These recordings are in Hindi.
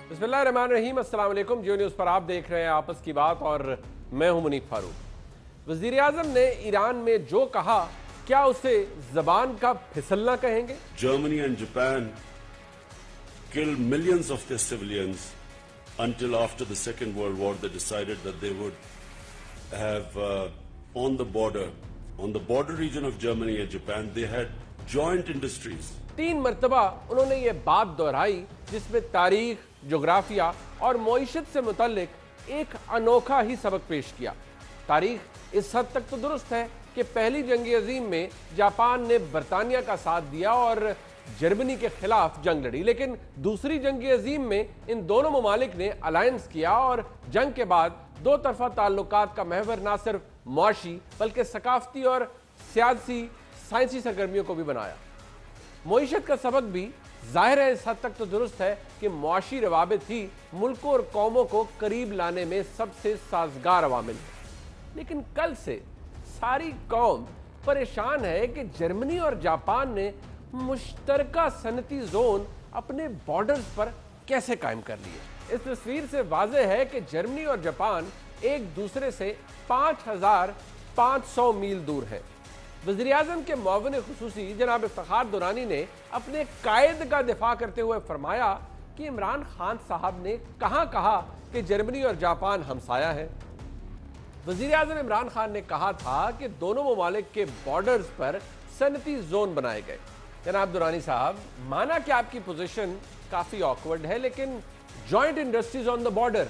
बिस्मिल्लाहिर्रहमानिर्रहीम, अस्सलाम वालेकुम। जियो न्यूज़ पर आप देख रहे हैं आपस की बात और मैं हूं मुनीफ फारूक। वज़ीर आज़म ने ईरान में जो कहा, क्या उसे ज़बान का फिसलना कहेंगे? Germany and Japan killed millions of their civilians until after the Second World War they decided that they would have on the border region of Germany and Japan, they had joint industries. 3 मरतबा उन्होंने ये बात दोहराई जिसमें तारीख, जोग्राफिया और मईशत से मुतल्लिक एक अनोखा ही सबक पेश किया। तारीख इस हद तक तो दुरुस्त है कि पहली जंग अजीम में जापान ने बरतानिया का साथ दिया और जर्मनी के खिलाफ जंग लड़ी, लेकिन दूसरी जंग अजीम में इन दोनों ममालिक ने अलायंस किया और जंग के बाद दो तरफा ताल्लुकात का महवर ना सिर्फ मुआशी बल्कि सकाफती और सियासी साइंसी सरगर्मियों को भी बनाया। मईशत का सबक भी जाहिर है इस हद तक तो दुरुस्त है कि मुआशी रवाबित ही मुल्कों और कौमों को करीब लाने में सबसे साजगार अवामिल है। लेकिन कल से सारी कौम परेशान है कि जर्मनी और जापान ने मुश्तरका सनती जोन अपने बॉर्डर्स पर कैसे कायम कर लिए। इस तस्वीर से वाज़ेह है कि जर्मनी और जापान एक दूसरे से 5500 मील दूर है। वज़ीर आज़म के मुआविन खुसूसी जनाब इफ्तिखार दुरानी ने अपने कायद का दिफा करते हुए फरमाया कि इमरान खान साहब ने कहाँ कहा कि जर्मनी और जापान हमसाया है। वज़ीर आज़म इमरान खान ने कहा था कि दोनों ममालिक के बॉर्डर्स पर सनती जोन बनाए गए। जनाब दुरानी साहब, माना कि आपकी पोजीशन काफ़ी ऑकवर्ड है, लेकिन joint industries on the border,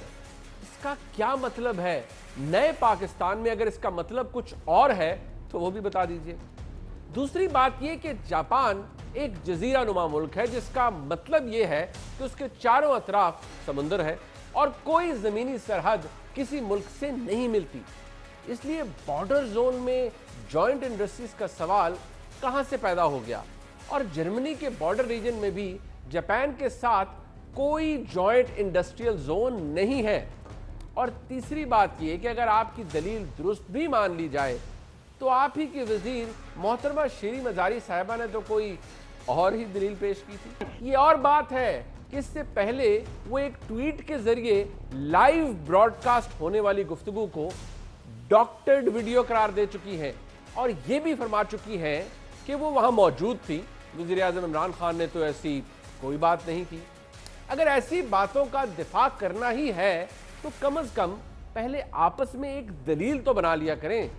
इसका क्या मतलब है? नए पाकिस्तान में अगर इसका मतलब कुछ और है तो वो भी बता दीजिए। दूसरी बात यह कि जापान एक जजीरा नुमा मुल्क है जिसका मतलब यह है कि उसके चारों अतराफ समुंदर है और कोई जमीनी सरहद किसी मुल्क से नहीं मिलती। इसलिए बॉर्डर जोन में जॉइंट इंडस्ट्रीज का सवाल कहां से पैदा हो गया? और जर्मनी के बॉर्डर रीजन में भी जापान के साथ कोई जॉइंट इंडस्ट्रियल जोन नहीं है। और तीसरी बात यह कि अगर आपकी दलील दुरुस्त भी मान ली जाए तो आप ही के वजीर मोहतरमा शेरी मजारी साहिबा ने तो कोई और ही दलील पेश की थी। ये और बात है कि इससे पहले वो एक ट्वीट के जरिए लाइव ब्रॉडकास्ट होने वाली गुफ्तगू को डॉक्टर्ड वीडियो करार दे चुकी हैं और ये भी फरमा चुकी हैं कि वो वहां मौजूद थी। वज़ीर आज़म इमरान खान ने तो ऐसी कोई बात नहीं की। अगर ऐसी बातों का दिफा करना ही है तो कम अज कम पहले आपस में एक दलील तो बना लिया करें।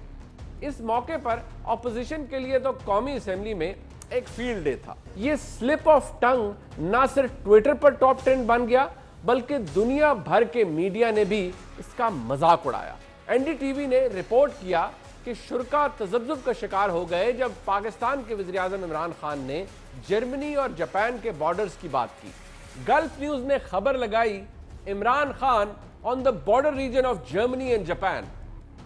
इस मौके पर ऑपोजिशन के लिए तो कौमी असेंबली में एक फील्ड डे था। ये स्लिप ऑफ टंग ना सिर्फ ट्विटर पर टॉप ट्रेंड बन गया बल्कि दुनिया भर के मीडिया ने भी इसका मजाक उड़ाया। एनडीटीवी ने रिपोर्ट किया कि शुरा तजब्जुब का शिकार हो गए जब पाकिस्तान के वज़ीर आज़म इमरान खान ने जर्मनी और जापान के बॉर्डर्स की बात की। गल्फ न्यूज ने खबर लगाई, Imran Khan on the border region of Germany and Japan.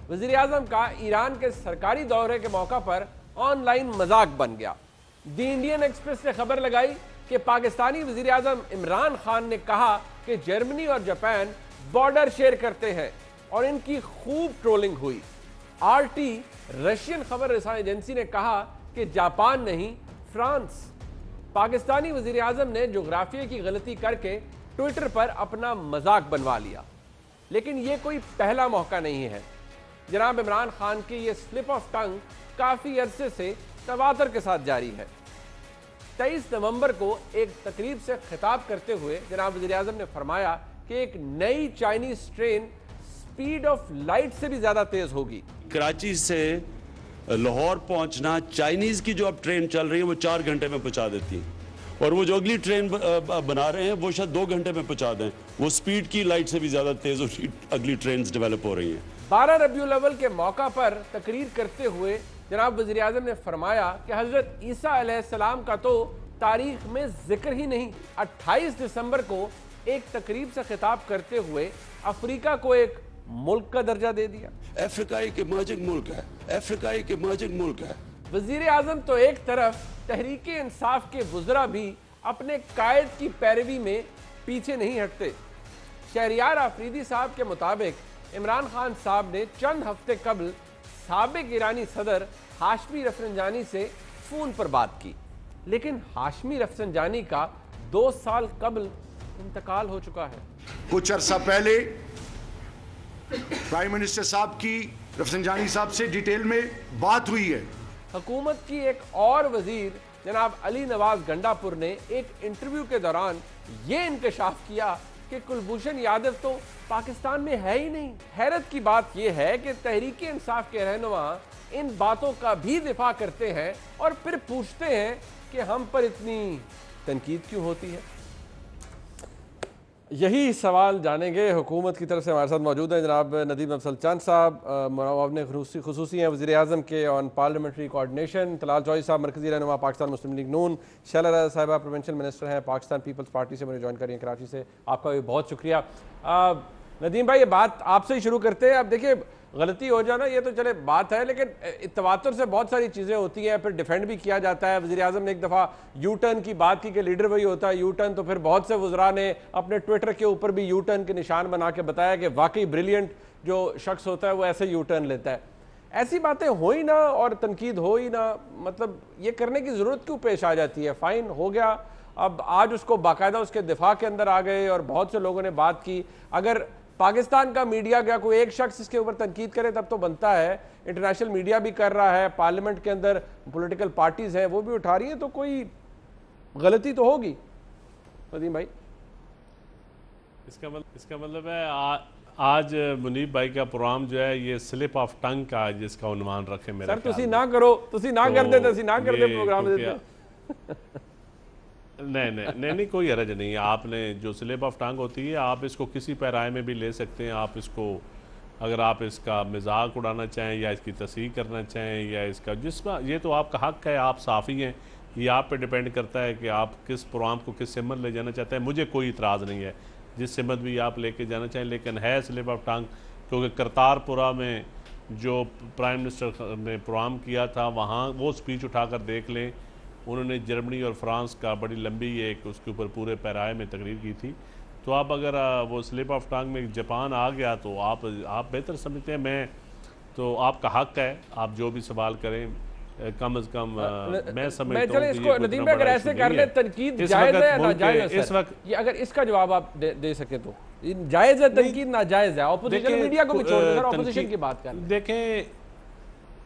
वज़ीर आज़म का ईरान के सरकारी दौरे के मौका पर ऑनलाइन मजाक बन गया। द इंडियन एक्सप्रेस ने खबर लगाई कि पाकिस्तानी वज़ीर आज़म इमरान खान ने कहा कि जर्मनी और जापान बॉर्डर शेयर करते हैं और इनकी खूब ट्रोलिंग हुई। आरटी रशियन खबर रसानी एजेंसी ने कहा कि जापान नहीं, फ्रांस। पाकिस्तानी वज़ीर आज़म ने जोग्राफिया की गलती करके ट्विटर पर अपना मजाक बनवा लिया। लेकिन यह कोई पहला मौका नहीं है। जनाब इमरान खान की ये स्लिप ऑफ टंग काफी अरसे से तवातर के साथ जारी है। 23 नवंबर को एक तकरीब से खिताब करते हुए जनाब वज़ीर आज़म ने फरमाया कि एक नई Chinese train speed of light से भी ज्यादा तेज होगी। कराची से लाहौर पहुंचना चाइनीज की जो अब ट्रेन चल रही है वो 4 घंटे में पहुंचा देती है और वो जो अगली ट्रेन बना रहे हैं वो शायद 2 घंटे में पहुंचा दें। वो स्पीड की लाइट से भी ज्यादा तेज अगली ट्रेन डेवलप हो रही हैं। 12 रबीउल अव्वल के मौका पर तकरीर करते हुए जनाब वज़ीर आज़म ने फरमाया कि हज़रत ईसा अलैहिस्सलाम का तो तारीख में जिक्र ही नहीं। 28 दिसंबर को एक तकरीब से खिताब करते हुए अफ्रीका को एक मुल्क का दर्जा दे दिया। अफ्रीकाई के मर्जिंग मुल्क है, अफ्रीकाई के मर्जिंग मुल्क है। वज़ीर आज़म तो एक तरफ तहरीक इंसाफ के वुज़रा भी अपने कायद की पैरवी में पीछे नहीं हटते। शहरियार आफरीदी साहब के मुताबिक इमरान खान साहब ने चंद हफ्ते कबल साबिक ईरानी सदर हाशमी रफसंजानी से फ़ोन पर बात की, लेकिन हाशमी रफसंजानी का 2 साल कबल इंतकाल हो चुका है। कुछ अरसा पहले प्राइम मिनिस्टर साहब की रफसंजानी साहब से डिटेल में बात हुई है। हुकूमत की एक और वजीर जनाब अली नवाज गंडापुर ने एक इंटरव्यू के दौरान ये इंकशाफ किया कि कुलभूषण यादव तो पाकिस्तान में है ही नहीं। हैरत की बात यह है कि तहरीक इंसाफ के रहनुमा इन बातों का भी दिफा करते हैं और फिर पूछते हैं कि हम पर इतनी तनकीद क्यों होती है। यही सवाल जानेंगे। हुकूमत की तरफ से हमारे साथ मौजूद हैं जनाब नदीम अफजल चंद साहब, मुआविन खुसूसी हैं वज़ीर आज़म के on parliamentary coordination, Talal Chaudhry साहब मरकज़ी रहनुमा पाकिस्तान मुस्लिम लीग नून, शैला राजा साहिबा प्रोविंशियल मिनिस्टर हैं पाकिस्तान पीपल्स पार्टी से, मुझे ज्वाइन करिए कराची से। आपका भी बहुत शुक्रिया। नदीम भाई, ये बात आपसे ही शुरू करते हैं। अब देखिए, गलती हो जाना ये तो चले बात है, लेकिन तवातुर से बहुत सारी चीज़ें होती हैं, फिर डिफेंड भी किया जाता है। वज़ीर आज़म ने एक दफ़ा यू टर्न की बात की कि लीडर वही होता है यू टर्न, तो फिर बहुत से वज़रा ने अपने ट्विटर के ऊपर भी यू टर्न के निशान बना के बताया कि वाकई ब्रिलियंट जो शख्स होता है वो ऐसे यू टर्न लेता है। ऐसी बातें हो ही ना और तनकीद हो ही ना, मतलब ये करने की ज़रूरत क्यों पेश आ जाती है? फ़ाइन हो गया, अब आज उसको बाकायदा उसके दिफा के अंदर आ गए और बहुत से लोगों ने बात की। अगर पाकिस्तान का मीडिया क्या कोई एक शख्स इसके ऊपर तनकीद करे तब तो बनता है, इंटरनेशनल मीडिया भी कर रहा है, पार्लियामेंट के अंदर पॉलिटिकल पार्टीज हैं वो भी उठा रही हैं, तो कोई गलती तो होगी। नदीम भाई, इसका मतलब है आज मुनीब भाई का प्रोग्राम जो है ये स्लिप ऑफ टंग का जिसका उन्वान रखे मेरा सर तुसी ना करो, तुसी ना कर दे, तुसी ना कर दे प्रोग्राम देते। नहीं कोई हरज नहीं है। आपने जो स्लिप ऑफ टंग होती है आप इसको किसी पैराए में भी ले सकते हैं। आप इसको अगर आप इसका मजाक उड़ाना चाहें या इसकी तस्हीह करना चाहें या इसका जिसका, ये तो आपका हक है, आप साफ़ी हैं, ये आप पे डिपेंड करता है कि आप किस प्रोग्राम को किस सिमत ले जाना चाहते हैं। मुझे कोई इतराज़ नहीं है जिस सिमत भी आप लेके जाना चाहें, लेकिन है स्लिप ऑफ टंग, क्योंकि करतारपुरा में जो प्राइम मिनिस्टर ने प्रोग्राम किया था वहाँ वो स्पीच उठाकर देख लें, उन्होंने जर्मनी और फ्रांस का बड़ी लंबी एक उसके ऊपर पूरे पैराए में तकरीर की थी। तो आप अगर वो स्लिप ऑफ टंग में जापान आ गया तो आप बेहतर समझते हैं। मैं तो आपका हक है, आप जो भी सवाल करें, कम अज़ कम मैं समझता हूं इसको नदीम भाई अगर ऐसे कर ले तनकीद जायज़ है या नाजायज़ है? इस वक्त ये अगर इसका जवाब आप दे सके तो जायज़ है तनकीद, नाजायज़ है? ऑपोजिशन मीडिया को भी छोड़ दें, ऑपोजिशन की बात करें। देखें,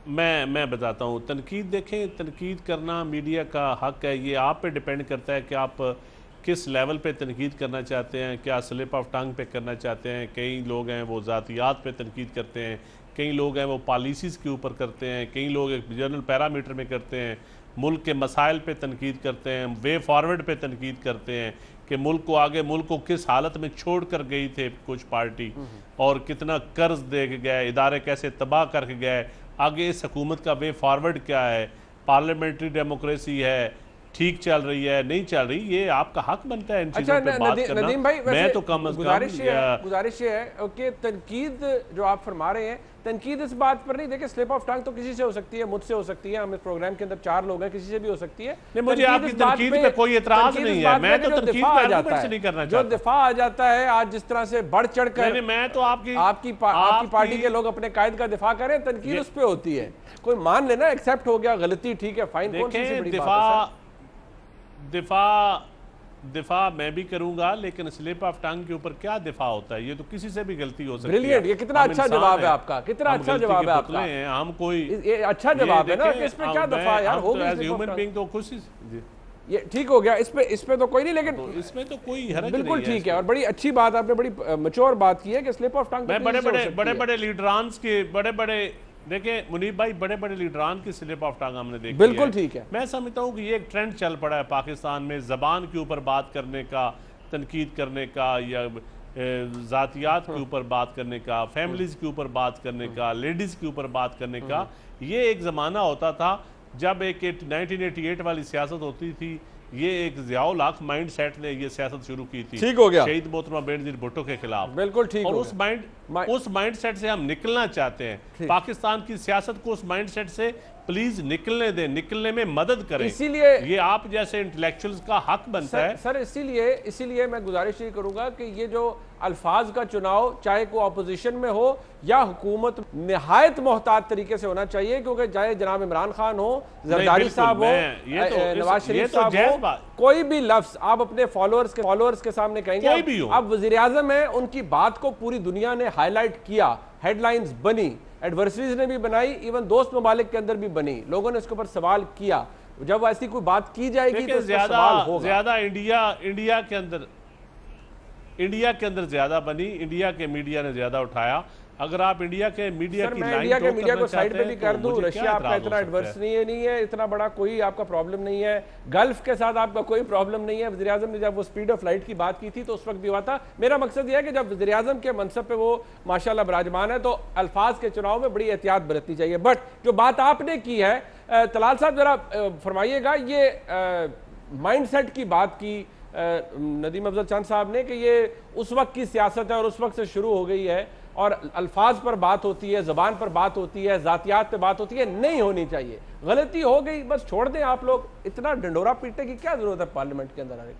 मैं बताता हूँ, तनकीद देखें, तनकीद करना मीडिया का हक है, ये आप पे डिपेंड करता है कि आप किस लेवल पे तनकीद करना चाहते हैं, क्या स्लिप ऑफ टंग पे करना चाहते हैं। कई लोग हैं वो ज़ातियात पे तनकीद करते हैं, कई लोग हैं वो पॉलिसीज़ के ऊपर करते हैं, कई लोग एक जनरल पैरामीटर में करते हैं, मुल्क के मसाइल पे तनकीद करते हैं, वे फॉरवर्ड पे तनकीद करते हैं कि मुल्क को आगे, मुल्क को किस हालत में छोड़ कर गई थे कुछ पार्टी और कितना कर्ज दे के गए, इदारे कैसे तबाह करके गए, आगे इस हुकूमत का वे फॉरवर्ड क्या है, पार्लियामेंट्री डेमोक्रेसी है, ठीक चल रही है, नहीं चल रही, ये आपका हक बनता है इन चीज़ों पे बात करना। नदीम भाई, मैं तो कम गुजारिश है कि तनकीद जो आप फरमा रहे हैं, तनकीद इस बात पर नहीं, देखिए स्लिप ऑफ टंग तो किसी से हो सकती है, मुझसे हो सकती है, हम इस प्रोग्राम के अंदर 4 लोग हैं, किसी से भी हो सकती है। नहीं, मुझे आपकी तनकीद पे कोई एतराज नहीं है, मैं तो तनकीद पे आर्गुमेंट नहीं करना चाहता। जो दिफा आ जाता है आज जिस तरह से बढ़ चढ़ कर, मैं तो आपकी पार्टी के लोग अपने कायद का दिफा करें, तनकीद उस पर होती है। कोई मान लेना, एक्सेप्ट हो गया, गलती ठीक है, फाइन, कौन सी बड़ी बात है? दिफा मैं भी करूंगा, लेकिन स्लिप ऑफ टंग के ऊपर क्या दिफा होता है? ये तो किसी से भी गलती हो सकती है। ब्रिलियंट, ये कितना अच्छा जवाब है आपका, कितना अच्छा जवाब है आपका। हम कोई ये अच्छा जवाब है ना कि इसमें क्या दफा यार हो गई, ह्यूमन बीइंग तो खुशी ये ठीक हो गया, इस पे तो कोई नहीं, लेकिन तो इसमें तो कोई हरज बिल्कुल ठीक है। और बड़ी अच्छी बात आपने बड़ी मैच्योर बात की है कि स्लिप ऑफ टंग मैं बड़े लीडरान्स के बड़े देखें मुनीब भाई, बड़े लीडरान की स्लिप ऑफ टंग हमने देखी, बिल्कुल ठीक है। मैं समझता हूँ कि ये एक ट्रेंड चल पड़ा है पाकिस्तान में, ज़बान के ऊपर बात करने का, तनकीद करने का, या ज़ातियात के ऊपर बात करने का, फैमिलीज़ के ऊपर बात करने का, लेडीज़ के ऊपर बात करने का। ये एक ज़माना होता था जब एक 1988 वाली सियासत होती थी, ये एक ज़ियाउल हक माइंड सेट ने ये सियासत शुरू की थी, ठीक हो गया, शहीद मोहतरमा बेनज़ीर भुट्टो के खिलाफ, बिल्कुल ठीक। और उस माइंड सेट से हम निकलना चाहते हैं, पाकिस्तान की सियासत को उस माइंड सेट से प्लीज निकलने दें, निकलने में मदद करें। इसीलिए ये आप जैसे इंटेलेक्चुअल्स का हक बनता है। सर इसीलिए मैं गुजारिश ये करूंगा कि ये जो अल्फाज का चुनाव, चाहे को अपोजिशन में हो या हुकूमत, निहायत मोहतात तरीके से होना चाहिए, क्योंकि चाहे जनाब इमरान खान हो, जरदारी साहब हो, नवाज शरीफ साहब हो, कोई भी लफ्ज आप अपने फॉलोअर्स के सामने कहेंगे, अब वजीर आजम है, उनकी बात को पूरी दुनिया ने हाईलाइट किया, हेडलाइंस बनी, एडवर्सरीज ने भी बनाई, इवन दोस्त ममालिक के अंदर भी बनी, लोगों ने इसके ऊपर सवाल किया। जब ऐसी कोई बात की जाएगी तो ज्यादा इंडिया के अंदर ज्यादा बनी, इंडिया के मीडिया ने ज्यादा उठाया। अगर आप इंडिया के मीडिया की इंडिया के मीडिया को साइड पे भी कर दूं, रशिया आपका इतना एडवर्स नहीं है, इतना बड़ा कोई आपका प्रॉब्लम नहीं है, गल्फ के साथ आपका कोई प्रॉब्लम नहीं है। वज़ीर आज़म ने जब वो स्पीड ऑफ लाइट की बात की थी तो उस वक्त भी हुआ था। मेरा मकसद यह है कि जब वज़ीर आज़म के मनसब पे वो माशाल्लाह विराजमान है तो अल्फाज के चुनाव में बड़ी एहतियात बरतनी चाहिए। बट जो बात आपने की है, तलाल साहब जरा फरमाइएगा, ये माइंड सेट की बात की नदीम अफजल चंद साहब ने कि ये उस वक्त की सियासत है और उस वक्त से शुरू हो गई है और अल्फाज पर बात होती है, ज़बान पर बात होती है, ज़ातियात पर बात होती है, नहीं होनी चाहिए, गलती हो गई बस छोड़ दें। आप लोग इतना डंडोरा पीटने की क्या जरूरत है पार्लियामेंट के अंदर आने की?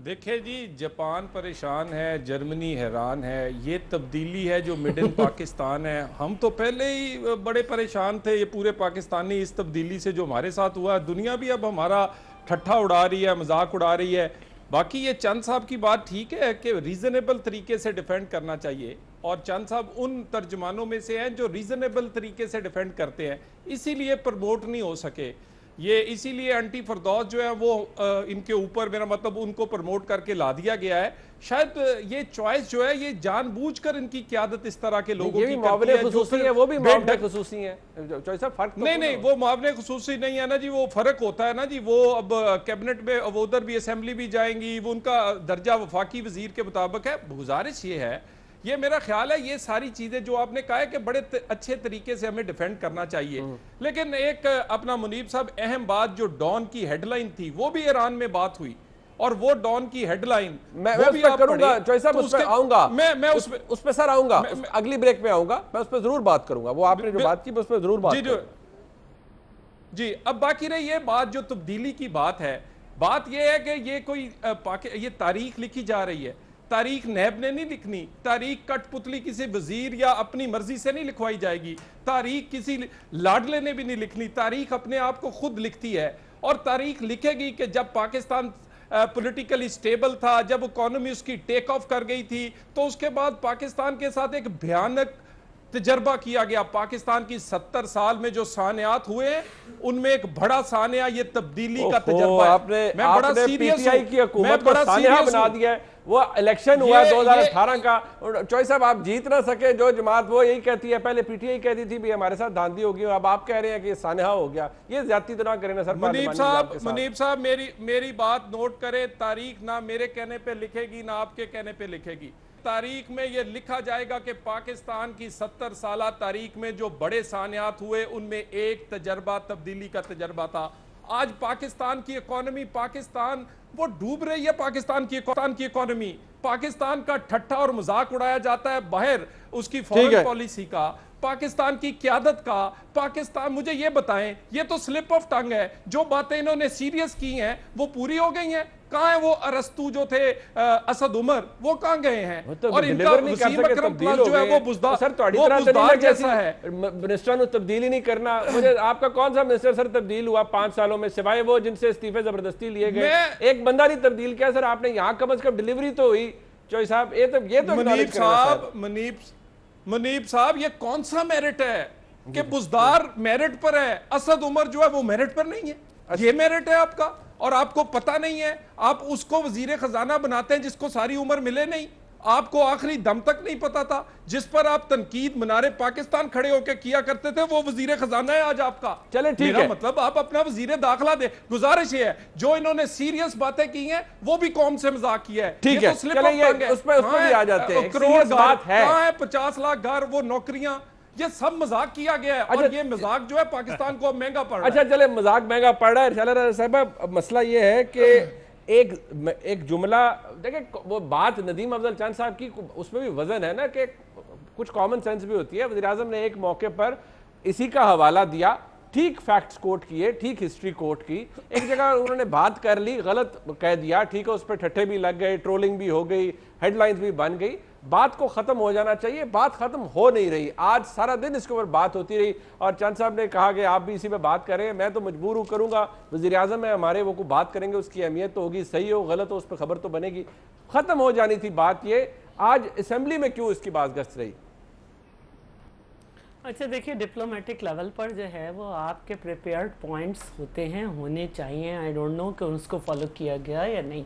देखिए जी, जापान परेशान है, जर्मनी हैरान है, ये तब्दीली है जो मिड इन पाकिस्तान है। हम तो पहले ही बड़े परेशान थे, ये पूरे पाकिस्तानी, इस तब्दीली से जो हमारे साथ हुआ। दुनिया भी अब हमारा ठट्ठा उड़ा रही है, मजाक उड़ा रही है। बाकी ये चंद साहब की बात ठीक है कि रीजनेबल तरीके से डिफेंड करना चाहिए, और चंद साहब उन तर्जमानों में से हैं जो रीजनेबल तरीके से डिफेंड करते हैं, इसीलिए प्रमोट नहीं हो सके ये, इसीलिए एंटी फरदौस जो है वो इनके ऊपर, मेरा मतलब उनको प्रमोट करके ला दिया गया है। शायद ये चॉइस जो है ये जानबूझकर इनकी क़यादत इस तरह के लोगों की करती है, जो फिर वो भी मामले खुसूसी है। फर्क तो नहीं, वो मामले खुसूसी नहीं है ना जी, वो फर्क होता है ना जी। वो अब कैबिनेट में, वो उधर भी असेंबली भी जाएंगी, वो उनका दर्जा वफाकी वजीर के मुताबिक है। गुजारिश ये है, ये मेरा ख्याल है, ये सारी चीजें जो आपने कहा है कि बड़े अच्छे तरीके से हमें डिफेंड करना चाहिए, लेकिन एक अपना मुनीब साहब अहम बात, जो डॉन की हेडलाइन थी वो भी ईरान में बात हुई, और वो डॉन की हेडलाइन मैं उस पे करूंगा, चॉइस साहब उस पे आऊंगा, मैं उस पे सर आऊंगा, अगली ब्रेक में आऊंगा, मैं उस पे जरूर बात करूंगा। वो आपने जो बात की उस पे जरूर बात जी। अब बाकी रही ये बात जो तब्दीली की बात है, बात ये है कि ये कोई ये तारीख लिखी जा रही है, तारीख नैब ने नहीं लिखनी, तारीख कठपुतली किसी वजीर या अपनी मर्जी से नहीं लिखवाई जाएगी, तारीख किसी लाडले ने भी नहीं लिखनी, तारीख अपने आप को खुद लिखती है। और तारीख लिखेगी कि जब पाकिस्तान पॉलिटिकली स्टेबल था, जब इकोनॉमी उसकी टेक ऑफ कर गई थी, तो उसके बाद पाकिस्तान के साथ एक भयानक तजर्बा किया गया। पाकिस्तान की 70 साल में जो सानियात हुए उनमें एक बड़ा सानिया ये तब्दीली का तजर्बा है। मैं बड़ा सीरियस हूं, मैं बड़ा सीरियस बना दिया है। वो इलेक्शन हुआ 2018 का, चॉइस साहब आप जीत ना सके, जो जमात वो यही कहती है, पहले पीटीआई कहती थी भी हमारे साथ धांधली होगी, अब आप कह रहे हैं कि सानिया हो गया। ये ज्यादती तो ना करें ना सर। मुनीब साहब मेरी बात नोट करें, तारीख ना मेरे कहने पे लिखेगी ना आपके कहने पे लिखेगी, तारीख में यह लिखा जाएगा कि पाकिस्तान की 70 साल तारीख में जो बड़े सानियात हुए उनमें एक तजर्बा तब्दीली का तजर्बा था। आज पाकिस्तान की इकोनॉमी, पाकिस्तान वो डूब रही है, पाकिस्तान की इकोनॉमी, पाकिस्तान का ठट्ठा और मजाक उड़ाया जाता है बाहर, उसकी फॉरेन पॉलिसी का, पाकिस्तान की क्यादत का। पाकिस्तान, मुझे ये बताएं, ये तो स्लिप ऑफ टंग है, जो बातें इन्होंने सीरियस की हैं वो पूरी हो गई हैं? कहां है वो अरस्तु जो थे, असद उमर, वो कहां गए हैं? तो और इनका वसीम अकरम प्लस जो है वो बुज़दार, सर बुज़दार जैसा है। मिनिस्टर तब्दीली नहीं करना, मुझे आपका कौन सा मिनिस्टर सर तब्दील हुआ 5 सालों में, सिवाय वो जिनसे इस्तीफे जबरदस्ती लिए गए? एक बंदा नहीं तब्दील किया सर आपने। यहाँ कम अज कम डिलीवरी तो हुई। चॉइस साहब ये तो मुनीब साहब ये कौन सा मेरिट है कि बुज़दार मेरिट पर है, असद उमर जो है वो मेरिट पर नहीं है? ये मेरिट है आपका और आपको पता नहीं है। आप उसको वजीर खजाना बनाते हैं जिसको सारी उम्र मिले नहीं, आपको आखिरी दम तक नहीं पता था। जिस पर आप तनकीद मनारे पाकिस्तान खड़े होकर किया करते थे वो वजीर खजाना है आज आपका। चले ठीक है, मतलब आप अपना वजीर दाखिला दे। गुजारिश ये है, जो इन्होंने सीरियस बातें की हैं वो भी कौम से मजाक किया है। ठीक है, उस पर भी आ जाते हैं। करोड़ बात है, 50 लाख घर, वो नौकरियां, ये सब मजाक किया गया है। और ये मजाक जो है पाकिस्तान को महंगा पड़ रहा है। अच्छा चले, मजाक महंगा पड़ रहा है। चले साहब, मसला ये है कि एक जुमला देखिए, वो बात नदीम अफजल चंद साहब की, उसमें भी वजन है ना कि कुछ कॉमन सेंस भी होती है। वज़ीर आज़म ने एक मौके पर इसी का हवाला दिया, ठीक फैक्ट्स कोट किए, ठीक हिस्ट्री कोट की। एक जगह उन्होंने बात कर ली, गलत कह दिया, ठीक है, उस पर ठट्ठे भी लग गए, ट्रोलिंग भी हो गई, हेडलाइंस भी बन गई। बात को खत्म हो जाना चाहिए, बात खत्म हो नहीं रही। आज सारा दिन इसके ऊपर बात होती रही और चंद साहब ने कहा कि आप भी इसी पे बात करें। मैं तो मजबूर हूँ, करूंगा। वज़ीर आज़म है हमारे, वो को बात करेंगे, उसकी अहमियत तो होगी, सही हो गलत हो उस पर खबर तो बनेगी। खत्म हो जानी थी बात। ये आज असेंबली में क्यों इसकी बात गश्त रही? अच्छा देखिए, डिप्लोमेटिक लेवल पर जो है वो आपके प्रिपेयर्ड पॉइंट्स होते हैं, होने चाहिए। आई डोंट नो कि उसको फॉलो किया गया या नहीं,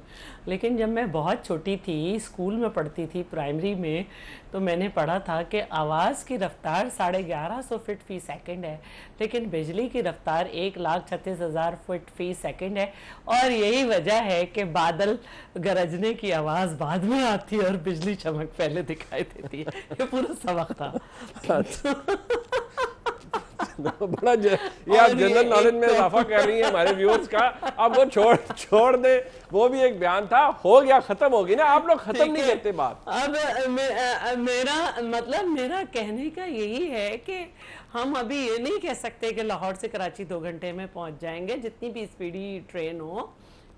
लेकिन जब मैं बहुत छोटी थी, स्कूल में पढ़ती थी, प्राइमरी में, तो मैंने पढ़ा था कि आवाज़ की रफ्तार 1150 फीट फी सेकंड है, लेकिन बिजली की रफ्तार 1,36,000 फीट फी सेकंड है। और यही वजह है कि बादल गरजने की आवाज़ बाद में आती है और बिजली चमक पहले दिखाई देती है। ये पूरा सबक था। बड़ा ये आप जनरल नॉलेज में इजाफा कर रही हैं हमारे व्यूअर्स का। अब वो छोड़ दे, वो भी एक बयान था, हो गया, खत्म होगी ना। आप लोग खत्म नहीं करते बात। अब मेरा कहने का यही है कि हम अभी ये नहीं कह सकते कि लाहौर से कराची 2 घंटे में पहुंच जाएंगे। जितनी भी स्पीडी ट्रेन हो,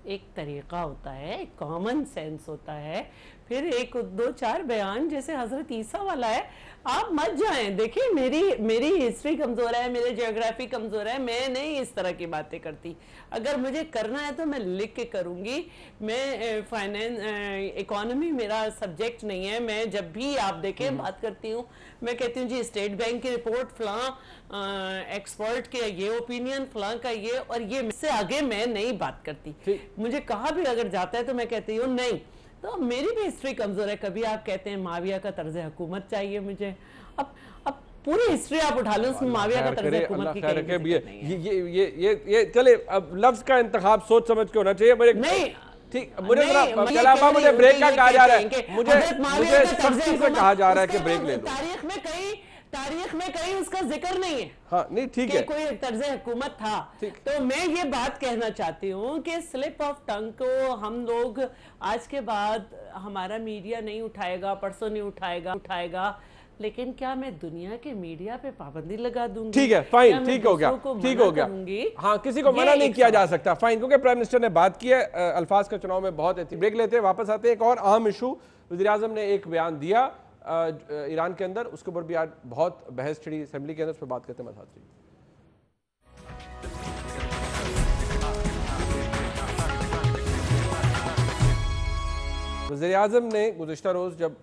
एक तरीका होता है, एक कॉमन सेंस होता है, फिर एक 2-4 बयान जैसे हजरत ईसा वाला है। आप मत जाएं। देखिए, मेरी हिस्ट्री कमजोर है, मेरी ज्योग्राफी कमजोर है, मैं नहीं इस तरह की बातें करती। अगर मुझे करना है तो मैं लिख के करूंगी। मैं फाइनेंस इकोनॉमी मेरा सब्जेक्ट नहीं है। मैं जब भी आप देखें बात करती हूँ, मैं कहती हूँ जी स्टेट बैंक की रिपोर्ट फलां एक्सपर्ट के ये ओपिनियन फलां का ये, और ये इससे आगे मैं नहीं बात करती। मुझे कहा भी अगर जाता है तो मैं कहती हूँ नहीं। तो मेरी भी हिस्ट्री कमजोर है। कभी आप कहते हैं माविया का तर्ज हुकूमत चाहिए मुझे। अब पूरी हिस्ट्री आप उठा लो, उसमें माविया का तर्ज हुकूमत की कहीं जिक्र नहीं है। ये चले, अब लफ्ज का इंतखाब सोच समझ के होना चाहिए। नहीं ठीक, मुझे मुझे ब्रेक का कहा जा रहा है, मुझे सख्ती से कहा जा रहा है कि ब्रेक ले लो। तारीख में कहीं उसका जिक्र नहीं है। हाँ, नहीं ठीक है, कोई तर्ज हुकूमत था। तो मैं ये बात कहना चाहती हूँ कि स्लिप ऑफ टंग को हम लोग आज के बाद, हमारा मीडिया नहीं उठाएगा, परसों नहीं उठाएगा, लेकिन क्या मैं दुनिया के मीडिया पे पाबंदी लगा दूंगी? ठीक है, फाइन, ठीक हो गया, ठीक हो गया। हाँ, किसी को मना नहीं किया जा सकता, फाइन, क्योंकि प्राइम मिनिस्टर ने बात की है अल्फाज का चुनाव में बहुत अच्छी। ब्रेक लेते हैं, वापस आते हैं। एक और अहम इशू, वज़ीर आज़म ने एक बयान दिया ईरान के अंदर, उसके ऊपर भी आज बहुत बहस छिड़ी असेंबली के अंदर, उस पर बात करते हैं। साथ वज़ीर आज़म ने गुज़िश्ता रोज़ जब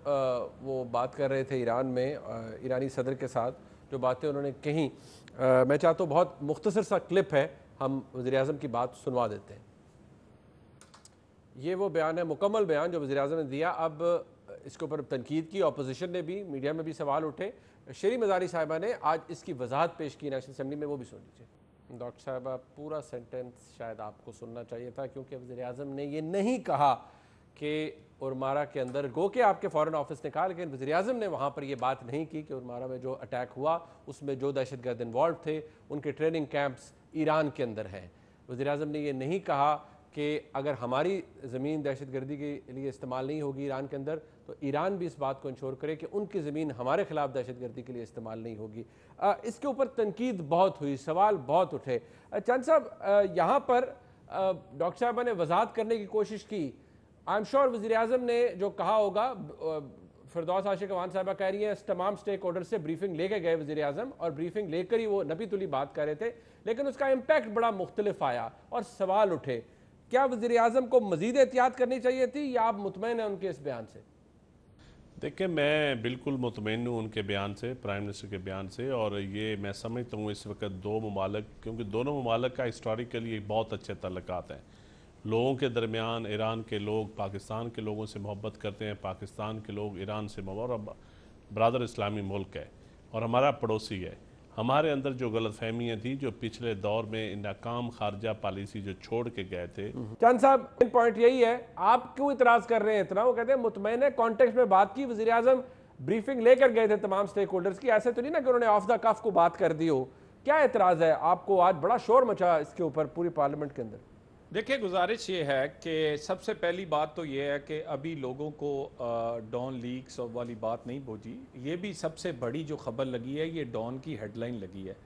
वो बात कर रहे थे ईरान में ईरानी सदर के साथ, जो बातें उन्होंने कही, मैं चाहता हूँ बहुत मुख्तसर सा क्लिप है, हम वज़ीर आज़म की बात सुनवा देते हैं। ये वो बयान है, मुकम्मल बयान जो वज़ीर आज़म ने दिया। अब इसके ऊपर तनकीद की, अपोजिशन ने भी, मीडिया में भी सवाल उठे। शेरी मज़ारी साहिबा ने आज इसकी वजाहत पेश की नेशनल असेंबली में, वो भी सुन लीजिए। डॉक्टर साहिबा, पूरा सेंटेंस शायद आपको सुनना चाहिए था, क्योंकि वज़ीर आज़म ने ये नहीं कहा कि उर्मारा के अंदर, गो के आपके फॉरेन ऑफिस ने कहा, लेकिन वज़ीर आज़म ने वहाँ पर यह बात नहीं की कि उर्मारा में जो अटैक हुआ उसमें जो दहशतगर्द इन्वॉल्व थे उनके ट्रेनिंग कैंप्स ईरान के अंदर हैं। वज़ीर आज़म ने यह नहीं कहा कि अगर हमारी ज़मीन दहशतगर्दी के लिए इस्तेमाल नहीं होगी ईरान के अंदर, तो ईरान भी इस बात को इंश्योर करे कि उनकी ज़मीन हमारे खिलाफ दहशतगर्दी के लिए इस्तेमाल नहीं होगी। इसके ऊपर तनकीद बहुत हुई, सवाल बहुत उठे। चंद साहब, यहाँ पर डॉक्टर साहबा ने वजाहत करने की कोशिश की। आई एम श्योर वज़ीर आज़म ने जो कहा होगा, फिरदौस आशिक अवान साहिबा कह रही हैं तमाम स्टेक होल्डर से ब्रीफिंग लेके गए वज़ीर आज़म, और ब्रीफिंग लेकर ही वो नबी तुली बात कर रहे थे, लेकिन उसका इम्पैक्ट बड़ा मुख्तलिफ आया और सवाल उठे। क्या वज़ीर आज़म को मज़ीद एहतियात करनी चाहिए थी, या आप मुतमईन हैं उनके इस बयान से? देखिए, मैं बिल्कुल मुतमईन हूँ उनके बयान से, प्राइम मिनिस्टर के बयान से। और ये मैं समझता हूँ इस वक्त दो ममालिक, क्योंकि दोनों ममालिक का हिस्टोरिकली बहुत अच्छे तल्लुकात हैं लोगों के दरमियान। ईरान के लोग पाकिस्तान के लोगों से मोहब्बत करते हैं, पाकिस्तान के लोग ईरान से मोहब्बत, और बरादर इस्लामी मुल्क है और हमारा पड़ोसी है। हमारे अंदर जो गलतफहमियाँ थी, जो पिछले दौर में नाकाम खारजा पॉलिसी जो छोड़ के गए थे। चंद साहब, पॉइंट यही है, आप क्यों इतराज़ कर रहे हैं इतना? वो कहते हैं मुतमईन है, कॉन्टेक्स्ट में बात की, वज़ीर आज़म ब्रीफिंग लेकर गए थे तमाम स्टेक होल्डर्स की, ऐसे तो नहीं ना कि उन्होंने ऑफ द कफ को बात कर दी हो। क्या एतराज़ है आपको? आज बड़ा शोर मचा इसके ऊपर पूरी पार्लियामेंट के अंदर। देखिए, गुजारिश ये है कि सबसे पहली बात तो ये है कि अभी लोगों को डॉन लीक्स वाली बात नहीं पहुंची। ये भी सबसे बड़ी जो खबर लगी है, ये डॉन की हेडलाइन लगी है।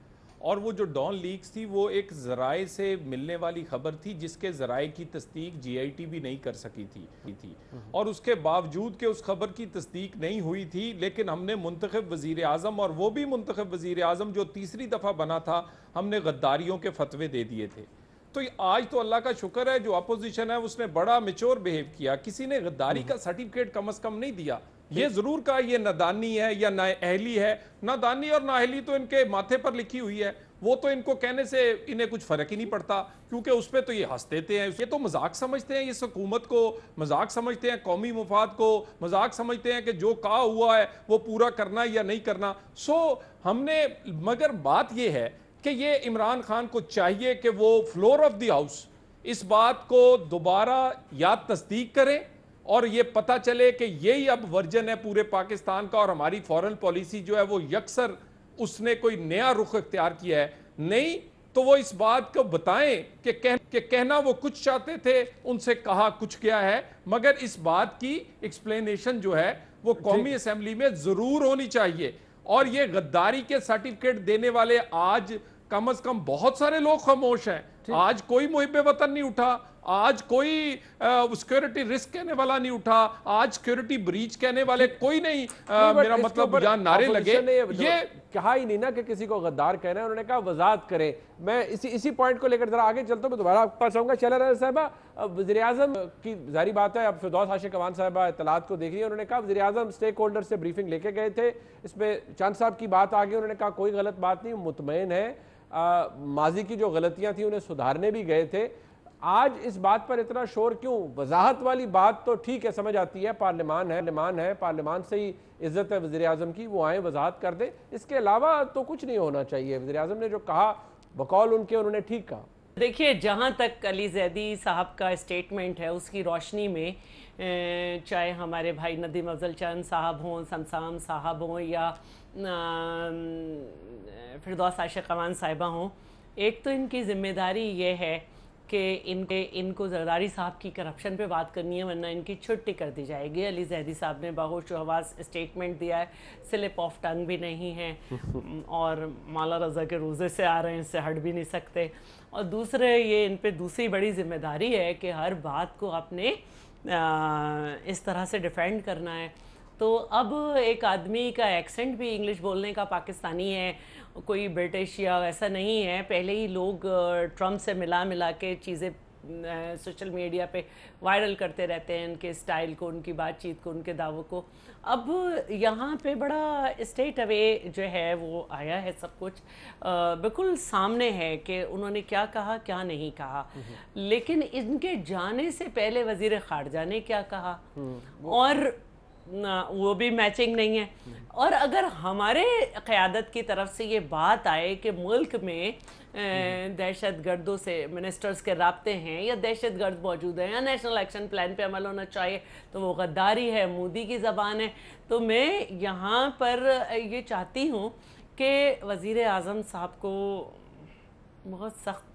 और वो जो डॉन लीक्स थी वो एक ज़राए से मिलने वाली खबर थी जिसके ज़राए की तस्दीक GIT भी नहीं कर सकी थी और उसके बावजूद कि उस खबर की तस्दीक नहीं हुई थी, लेकिन हमने मुंतखब वज़ीर आज़म, और वो भी मुंतखब वज़ीर आज़म जो तीसरी दफ़ा बना था, हमने गद्दारियों के फतवे दे दिए थे। तो आज तो अल्लाह का शुक्र है जो अपोजिशन है उसने बड़ा मेच्योर बिहेव किया, किसी ने गद्दारी का सर्टिफिकेट कम अज़ कम नहीं दिया। ये जरूर कहा ये नादानी है या नाअहली है। नादानी और नाअहली तो इनके माथे पर लिखी हुई है, वो तो इनको कहने से इन्हें कुछ फर्क ही नहीं पड़ता, क्योंकि उस पर तो ये हंस देते हैं। ये तो मजाक समझते हैं, इस हुकूमत को मजाक समझते हैं, कौमी मुफाद को मजाक समझते हैं कि जो कहा हुआ है वो पूरा करना या नहीं करना। हमने, मगर बात ये है कि ये इमरान खान को चाहिए कि वो फ्लोर ऑफ द हाउस इस बात को दोबारा या तस्दीक करें और ये पता चले कि यही अब वर्जन है पूरे पाकिस्तान का और हमारी फॉरेन पॉलिसी जो है वो यकसर उसने कोई नया रुख इख्तियार किया है। नहीं तो वो इस बात को बताएं कि कहना वो कुछ चाहते थे, उनसे कहा कुछ क्या है, मगर इस बात की एक्सप्लेनेशन जो है वो कौमी असेंबली में जरूर होनी चाहिए। और ये गद्दारी के सर्टिफिकेट देने वाले आज कम अज कम बहुत सारे लोग खामोश हैं। आज कोई मुहिब्बे वतन नहीं उठा, आज कोई सिक्योरिटी रिस्क कहने वाला नहीं उठा, आज सिक्योरिटी ब्रीच कहने वाले कोई नहीं। मेरा मतलब जहां नारे लगे ये कहा ही नहीं ना कि किसी को गद्दार कहना है, उन्होंने कहा वजाहत करें। मैं इसी पॉइंट को लेकर जरा आगे चलता हूं, मैं दोबारा आपके पास आऊंगा। शैला साहिबा, वज़ीर आज़म की जारी बात है, अब फिरदौस आशिक अवान साहिबा इत्तलात को देख रही है, उन्होंने कहा वज़ीर आज़म स्टेक होल्डर से ब्रीफिंग लेके गए थे, इसमें चंद साहब की बात आ गई, उन्होंने कहा कोई गलत बात नहीं, मुतमईन है, माजी की जो गलतियां थी उन्हें सुधारने भी गए थे। आज इस बात पर इतना शोर क्यों? वजाहत वाली बात तो ठीक है, समझ आती है, पार्लियामान है, पार्लियामान से ही इज्जत है वज़ीर आज़म की, वो आए वजाहत कर दे, इसके अलावा तो कुछ नहीं होना चाहिए। वज़ीर आज़म ने जो कहा बकौल उनके, उन्होंने ठीक कहा। देखिए, जहाँ तक अली जैदी साहब का स्टेटमेंट है उसकी रोशनी में, चाहे हमारे भाई नदीम अफजल चंद साहब हों, समसाम साहब हों या फिरदौस आशिक अवान साहिबा हों, एक तो इनकी जिम्मेदारी ये है कि इनको जरदारी साहब की करप्शन पे बात करनी है, वरना इनकी छुट्टी कर दी जाएगी। अली जैदी साहब ने बाहोशो हवास स्टेटमेंट दिया है, स्लिप ऑफ टंग भी नहीं है और मौला रज़ा के रोज़े से आ रहे हैं, इससे हट भी नहीं सकते। और दूसरे ये इन पे दूसरी बड़ी जिम्मेदारी है कि हर बात को आपने इस तरह से डिफेंड करना है। तो अब एक आदमी का एक्सेंट भी इंग्लिश बोलने का पाकिस्तानी है, कोई ब्रिटिश या वैसा नहीं है। पहले ही लोग ट्रम्प से मिला के चीज़ें सोशल मीडिया पे वायरल करते रहते हैं, उनके स्टाइल को, उनकी बातचीत को, उनके दावों को। अब यहाँ पे बड़ा स्टेट अवे जो है वो आया है, सब कुछ बिल्कुल सामने है कि उन्होंने क्या कहा क्या नहीं कहा। लेकिन इनके जाने से पहले वज़ीर ख़ारजा ने क्या कहा और वो भी मैचिंग नहीं है। और अगर हमारे क़यादत की तरफ से ये बात आए कि मुल्क में दहशत गर्दों से मिनिस्टर्स के राब्ते हैं या दहशत गर्द मौजूद हैं या नेशनल एक्शन प्लान पे अमल होना चाहिए, तो वो गद्दारी है, मोदी की ज़बान है। तो मैं यहाँ पर ये चाहती हूँ कि वज़ीर आज़म साहब को बहुत सख्त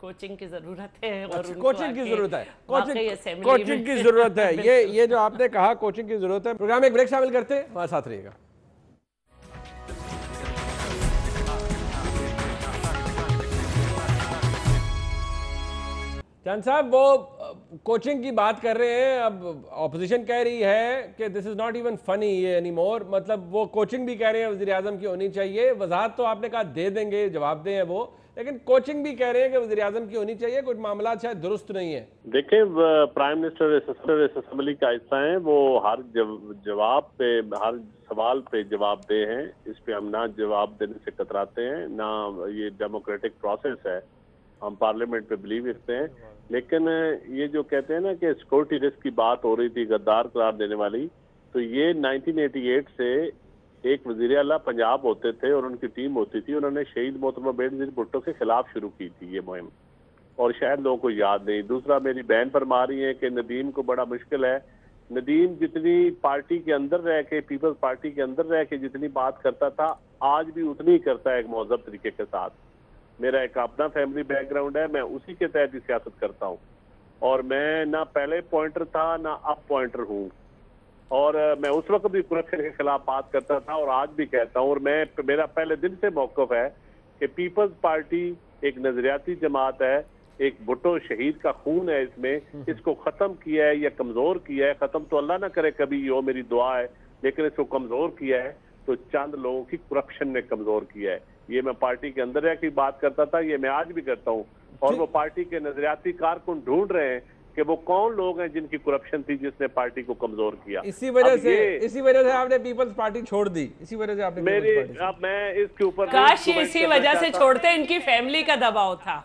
कोचिंग की जरूरत है। और कोचिंग की जरूरत है, कोचिंग की जरूरत है। ये जो आपने कहा कोचिंग की जरूरत है। प्रोग्राम में एक ब्रेक शामिल करते हैं, हमारे साथ रहिएगा। चंद साहब, वो कोचिंग की बात कर रहे हैं, अब ऑपोजिशन कह रही है कि this is not even funny any more, मतलब वो कोचिंग भी कह रहे हैं वज़ीर आज़म की होनी चाहिए। वजाहत तो आपने कहा दे देंगे, जवाब दें वो, लेकिन कोचिंग भी कह रहे हैं कि वज़ीर आज़म की होनी चाहिए, कुछ मामला शायद दुरुस्त नहीं है। देखें, प्राइम मिनिस्टर इस असेंबली का हिस्सा हैं, वो हर जवाब पे, हर सवाल पे जवाब दे हैं। इस पे हम ना जवाब देने से कतराते हैं, ना ये डेमोक्रेटिक प्रोसेस है, हम पार्लियामेंट पे बिलीव करते हैं। लेकिन ये जो कहते हैं ना कि सिक्योरिटी रिस्क की बात हो रही थी, गद्दार करार देने वाली, तो ये 1988 से एक वज़ीर आला पंजाब होते थे और उनकी टीम होती थी, उन्होंने शहीद मोहतरमा बेनज़ीर भुट्टो के खिलाफ शुरू की थी ये मुहिम, और शायद लोगों को याद नहीं। दूसरा, मेरी बहन फरमा रही है कि नदीम को बड़ा मुश्किल है। नदीम जितनी पार्टी के अंदर रह के, पीपल्स पार्टी के अंदर रह के जितनी बात करता था, आज भी उतनी ही करता है, एक महज़ब तरीके के साथ। मेरा एक अपना फैमिली बैकग्राउंड है, मैं उसी के तहत ही सियासत करता हूँ, और मैं ना पहले पॉइंटर था ना अब पॉइंटर हूँ, और मैं उस वक्त भी करप्शन के खिलाफ बात करता था और आज भी कहता हूँ। और मेरा पहले दिन से मौक़िफ़ है कि पीपल्स पार्टी एक नजरियाती जमात है, एक भुट्टो शहीद का खून है इसमें, इसको खत्म किया है या कमजोर किया है, खत्म तो अल्लाह ना करे कभी, यो मेरी दुआ है, लेकिन इसको कमजोर किया है तो चंद लोगों की करप्शन ने कमजोर किया है। ये मैं पार्टी के अंदर रह की बात करता था, ये मैं आज भी करता हूँ, और वो पार्टी के नजरियाती कारकुन ढूंढ रहे हैं कि वो कौन लोग हैं जिनकी करप्शन थी जिसने पार्टी को कमजोर किया। इसी वजह से आपने पीपल्स पार्टी छोड़ दी, इसी वजह से आपने मेरी अब मैं इसके ऊपर काश इसी वजह से छोड़ते, इनकी फैमिली का दबाव था।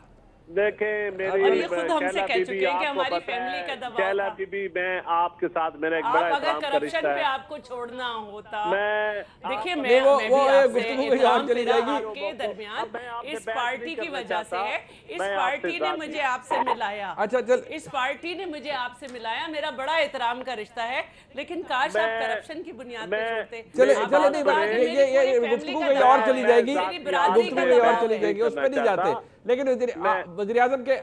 देखें मेरी और ये खुद हमसे कह चुके हैं कि हमारी फैमिली का दबाव शैला था। बीबी, मैं आपके साथ मेरा एक बड़ा अगर एहतराम का करप्शन रिश्ता पे है। आपको छोड़ना होता, मैं देखिए मैं नहीं, वो भी आपसे गुफ्तगू एहतराम यहाँ चली मेरा जाएगी। आपके दरमियान अब मैं आपसे इस बहस पार्टी नहीं की करना वजह से है। चाहता। इस मैं पार्टी आपसे ने बात मुझे नहीं। आपसे मिलाया। अच्छा, चल। इस पार्टी ने मुझे आपसे मिलाया, मेरा बड़ा एहतराम का रिश्ता है, लेकिन काश आप करप्शन की बुनियाद पे छोड़ते। चले आप चले बात नहीं, करें, ये मेरी ये पूरी ये फैमिली गुफ्तगू का कहीं और दबाव चली है, जाएगी, मेरी बिरादरी गुफ्तगू का कहीं और दबाव चली है। जाएगी, उस पर नहीं जाते। लेकिन वज़ीर आज़म के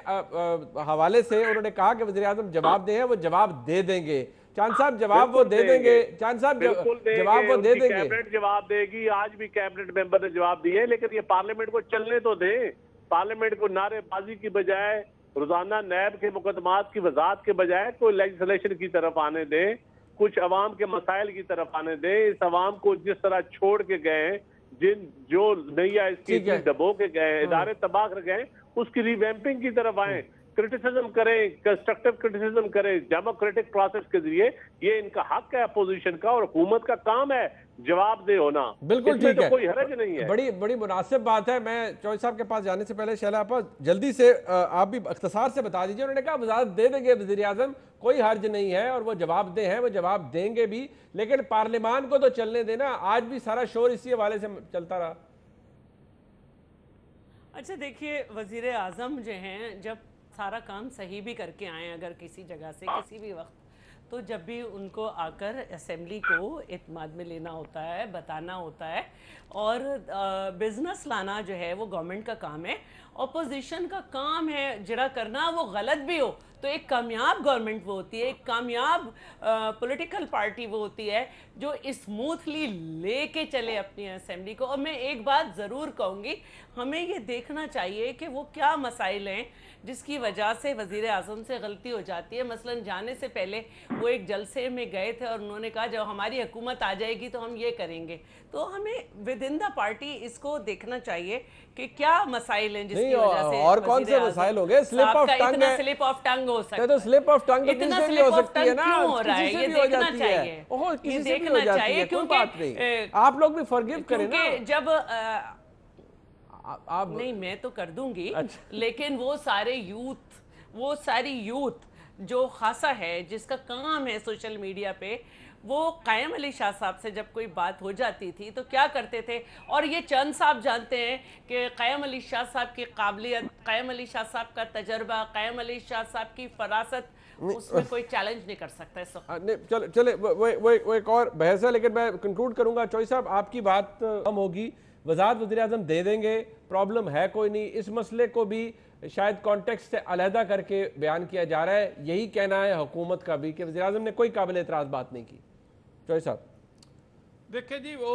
हवाले से उन्होंने कहा कि वज़ीर आज़म जवाब दे हैं, वो जवाब दे देंगे। चांद साहब जवाब वो दे देंगे, चांद साहब जवाब वो दे देंगे। कैबिनेट जवाब देगी, आज भी कैबिनेट मेंबर ने जवाब दिए, लेकिन ये पार्लियामेंट को चलने तो दें। पार्लियामेंट को नारेबाजी की बजाय, रोजाना नैब के मुकदमात की वजाहत के बजाय कोई लेजिस्लेशन की तरफ आने दें, कुछ अवाम के मसाइल की तरफ आने दें। इस अवाम को जिस तरह छोड़ के गए, जो नैया इसकी दबो के गए, इदारे तबाह कर गए, उसकी रिवैम्पिंग की तरफ आए, क्रिटिसिज्म करें, कंस्ट्रक्टिव क्रिटिसिज्म करें डेमोक्रेटिक प्रोसेस के जरिए। ये इनका हक है अपोजिशन का, और हुकूमत का काम है जवाब दे होना। बिल्कुल ठीक है, कोई हरज नहीं है। बड़ी मुनासिब बात है। मैं चौधरी साहब के पास जाने से पहले शैला आपा जल्दी से आप भी अख्तसार से बता दीजिए। उन्होंने कहा वजारत दे देंगे वज़ीर आज़म, कोई हर्ज नहीं है, और वो जवाब दे हैं, वो जवाब देंगे भी, लेकिन पार्लियामान को तो चलने देना। आज भी सारा शोर इसी हवाले से चलता रहा। अच्छा देखिए, वजीर आज़म जो हैं, जब सारा काम सही भी करके आए अगर किसी जगह से किसी भी वक्त, तो जब भी उनको आकर असेंबली को इत्माद में लेना होता है, बताना होता है, और बिजनेस लाना जो है वो गवर्नमेंट का काम है, ऑपोजिशन का काम है जरा करना, वो गलत भी हो तो एक कामयाब गवर्नमेंट वो होती है, एक कामयाब पॉलिटिकल पार्टी वो होती है जो स्मूथली लेके चले अपनी असेंबली को। और मैं एक बात ज़रूर कहूँगी, हमें ये देखना चाहिए कि वो क्या मसाइल हैं जिसकी वजह से वज़ीर आज़म से गलती हो जाती है। मसलन जाने से पहले वो एक जलसे में गए थे और उन्होंने कहा जब हमारी हुकूमत आ जाएगी तो हम ये करेंगे। तो हमें विद इन द पार्टी इसको देखना चाहिए कि क्या मसाइल हैं जिसकी वजह से और कौन से मसाइल हो गए। स्लिप ऑफ टंग है, स्लिप ऑफ टंग हो सकता है, तो स्लिप ऑफ टंग इतना किसी से भी स्लिप हो ऑफ सकती है टंग ना, क्यों हो रहा है, किसी ये से भी हो देखना जाती है। चाहिए, ओहो, ये किसी से भी हो देखना जाती चाहिए, है, कोई क्योंकि बात नहीं, आप लोग भी फॉरगिव करें ना। जब आप नहीं, मैं तो कर दूंगी, अच्छा। लेकिन वो सारी यूथ जो खासा है जिसका काम है सोशल मीडिया पे, वो कायम अली शाह साहब से जब कोई बात हो जाती थी तो क्या करते थे, और ये चंद साहब जानते हैं कि कायम अली शाह साहब की काबिलियत, कायम अली शाह साहब का तजर्बा, कायम अली शाह साहब की फरासत, उसमें कोई चैलेंज नहीं कर सकता है। चले वो एक और बहस है, लेकिन मैं कंक्लूड करूंगा। चौधरी साहब आपकी बात कम होगी, वज़ारत वज़ीर आज़म दे देंगे, प्रॉब्लम है कोई नहीं। इस मसले को भी शायद कॉन्टेक्स्ट से अलहदा करके बयान किया जा रहा है, यही कहना है हुकूमत का भी कि वज़ीर आज़म ने कोई काबिल एतराज़ बात नहीं की। चौधरी साहब देखिए जी, वो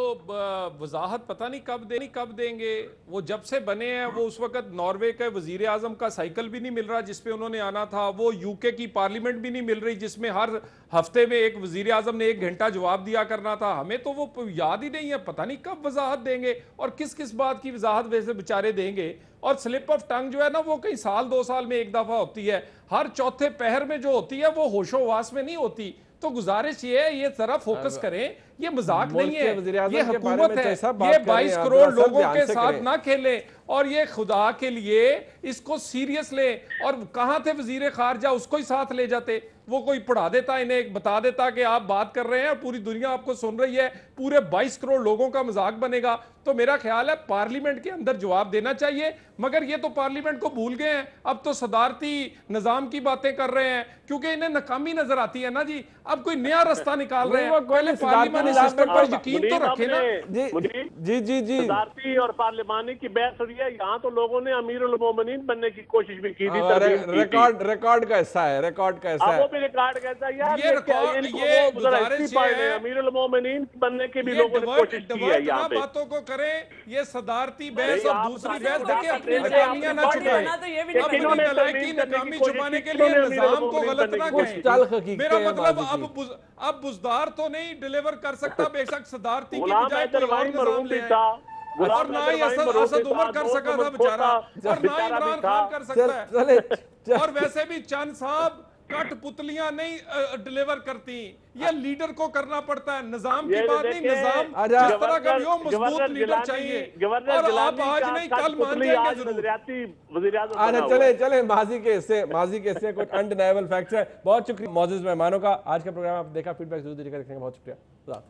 वजाहत पता नहीं कब देंगे। वो जब से बने हैं, वो उस वक्त नॉर्वे के वजीर आजम का साइकिल भी नहीं मिल रहा जिसपे उन्होंने आना था, वो यूके की पार्लियामेंट भी नहीं मिल रही जिसमें हर हफ्ते में एक वजीर आजम ने 1 घंटा जवाब दिया करना था। हमें तो वो याद ही नहीं है, पता नहीं कब वजाहत देंगे और किस किस बात की वजाहत वैसे बेचारे देंगे। और स्लिप ऑफ टंग जो है ना, वो कई साल 2 साल में एक दफा होती है, हर चौथे पहर में जो होती है वो होशोवास में नहीं होती। तो गुजारिश ये है, ये जरा फोकस करें, ये मजाक नहीं है, ये हुकूमत है, ये 22 करोड़ लोगों के साथ ना खेलें, और ये खुदा के लिए इसको सीरियस लें। और कहां थे वजीर खारजा, उसको ही साथ ले जाते, वो कोई पढ़ा देता, इन्हें बता देता कि आप बात कर रहे हैं, पूरी दुनिया आपको सुन रही है, पूरे 22 करोड़ लोगों का मजाक बनेगा। तो मेरा ख्याल है पार्लियामेंट के अंदर जवाब देना चाहिए, मगर ये तो पार्लियामेंट को भूल गए हैं, अब तो सदारती निजाम की बातें कर रहे हैं, क्योंकि इन्हें नाकामी नजर आती है ना जी। अब कोई नया रास्ता निकाल रहे हैं, पहले पार्लियामेंट निजाम सिस्टम पर पर यकीन तो रखे ना। जी सदारती और पार्लिमानी की बहस हुई है। यहाँ तो लोगों ने अमीर उल मोमिनीन बनने की कोशिश भी की थी, तरमीम की थी। रिकॉर्ड का हिस्सा है, रिकॉर्ड का हिस्सा वो है। भी रिकॉर्ड कहता है यार, ये रिकॉर्ड, ये गुजारिश है अमीर उल मोमिनीन बनने की भी ये लोगों ने कोशिश की है यहाँ पे। बातों को करें, ये सदारती बहस और दूसरी बहस देखिए, अपनी आपने नकामियां ना छुपाएं, तो ये भी अपनी किन्होंने नलायकी तरमीम करने की नकामी कोशिश छुपाने की, के लिए किन्होंने निजाम अमीर को उल गलत मोमिनीन ना बनने की चल कहें। हकीकतें मेरा हैं मतलब माजी जी। अब बुजदार तो नहीं डिलीवर कर सकता, बेशक सदारती की गुलाम बजाय हैदर कोई और वाही निजाम मरहूम ले भी आए। था, और गुलाम ना हैदर ही वाही असद मरहूम असद भी उमर था, कर दोस्त सका था मोहम्मद बेचारा, खोता और ना बेचारा भी इमरान था। खान कर सकता है। चले और वैसे भी चंद साहब कठपुतलियां नहीं डिलीवर करती, ये लीडर को करना पड़ता है। निजाम की बात नहीं, निजाम जिस तरह का भी हो मजबूत लीडर चाहिए, और आप आज नहीं कल मान जाएंगे जरूर। चले चले माजी के हिस्से कुछ अनडिनाइबल फैक्ट्स है। बहुत शुक्रिया मौजूद मेहमानों का। आज का प्रोग्राम आप देखा, फीडबैक जरूर दीजिएगा। देखने का बहुत शुक्रिया।